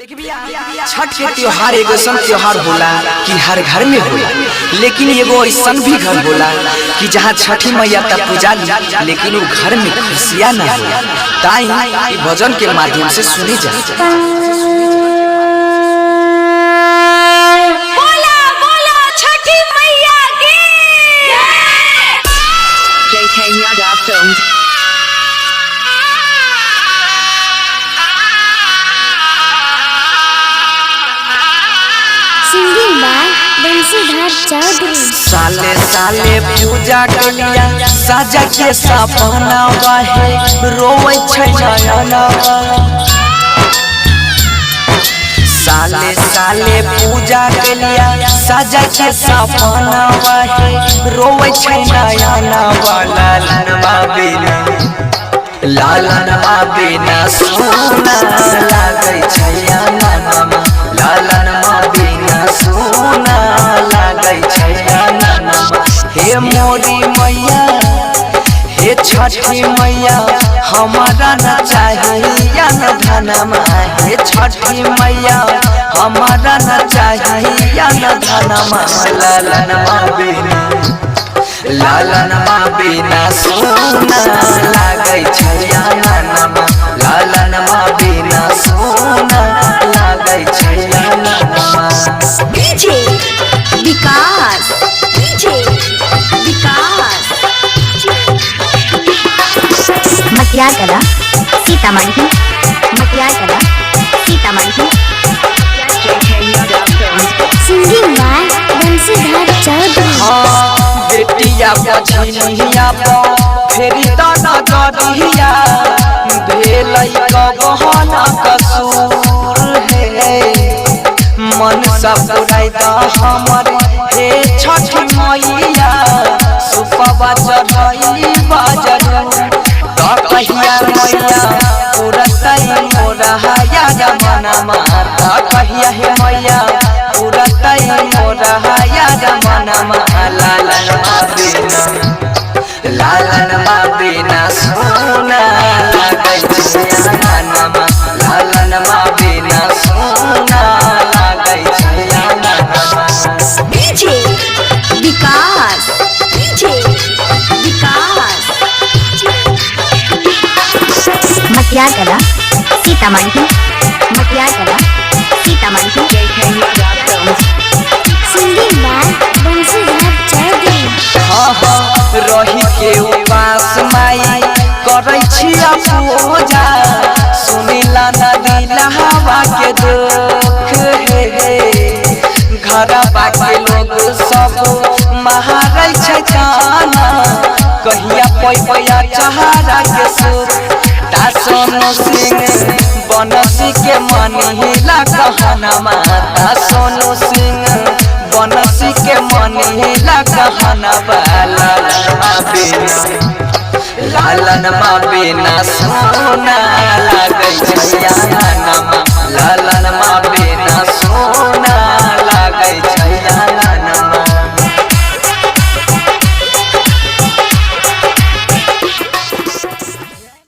छठ के त्योहार एगो ऐसा त्योहार होला कि हर घर में होला, लेकिन एगो ऐसा भी घर होला कि जहाँ छठी मैया तक पूजा ली लेकिन वो घर में खुशियाँ न होला। ताई भजन के माध्यम से सुनी जा। साले साले पूजा के लिया साजा के सपना है रोवे नयना। साले साले पूजा के लिया साजा के सपना है रोवे नयना। लालनवा बिना सोना लागे छैया नामा, लालनवा बिना सोना लागे छैया नामा। हे मोरी मैया हे छठी मैया हमारा न चाहिए न धनमा। हे छठी मैया हमारा न चाहिए न धनमा। लालनवा बिना सोना लागे छैया नामा, लालनवा बिना सोना लागे छैया नामा। डीजे विकास, डीजे विकास मटियार कला सीतामढ़ी, मटियार कला सीतामढ़ी। Singing by Bansidhar Chaudhary. बेटिया बछिया फेरी दाना दरिया भेलै कबहन कसूर है। मन सब पुराई दा हमर हे छठी मैया सुपवा चढ़ाई बाजरू। कहिया मैया पुरतई मोरा हया जमाना। कहिया हे मैया पुरतई मोरा हया जमाना। लालनवा बिना सोना लागे छैया नामा, लालनवा बिना सोना लागे छैया नामा। डीजे विकास, डीजे विकास मटियार कला सीतामढ़ी, मटियार कला सीतामढ़ी। Singing by Bansidhar Chaudhary. रही के उपास माई करै छिया पूजा, सुनिला न दिला हवा के दुख हे। घर बाके लोग सब महारै छै जाना, कहिया पैया चहारा के सुख। सोनू सिंह बनसी के मनीला कहनमा, सोनू सिंह बनसी के मनीला कहनवा। लालनवा बिना सोना लागे छैया नामा, लालनवा